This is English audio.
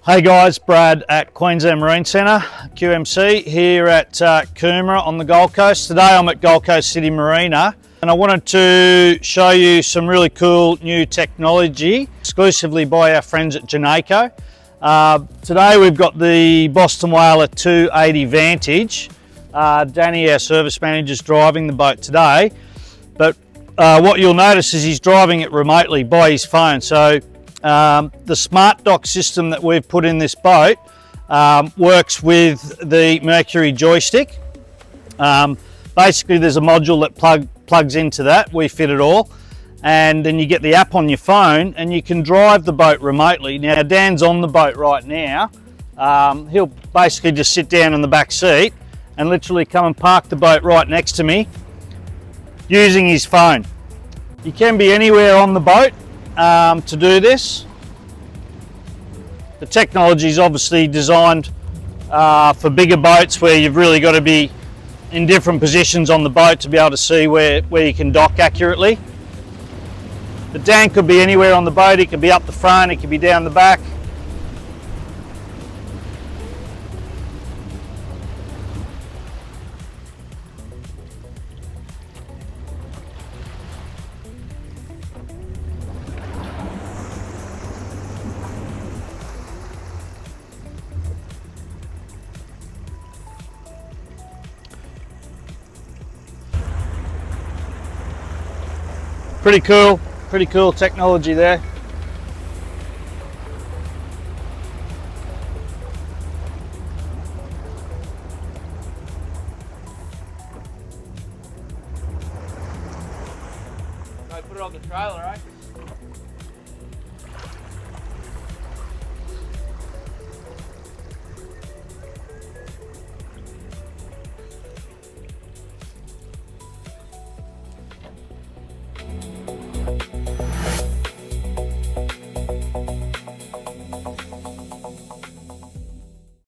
Hey guys, Brad at Queensland Marine Centre, QMC, here at Coomera on the Gold Coast. Today I'm at Gold Coast City Marina and I wanted to show you some really cool new technology exclusively by our friends at Janaco. Today we've got the Boston Whaler 280 Vantage. Danny, our service manager, is driving the boat today, but what you'll notice is he's driving it remotely by his phone. So the SmartDock system that we've put in this boat works with the Mercury joystick. Basically there's a module that plugs into that. We fit it all, and then you get the app on your phone and you can drive the boat remotely. Now Dan's on the boat right now. He'll basically just sit down in the back seat and literally come and park the boat right next to me using his phone. You can be anywhere on the boat to do this. The technology is obviously designed for bigger boats where you've really got to be in different positions on the boat to be able to see where you can dock accurately. But Dan could be anywhere on the boat. He could be up the front, he could be down the back. Pretty cool technology there. I put it on the trailer, eh?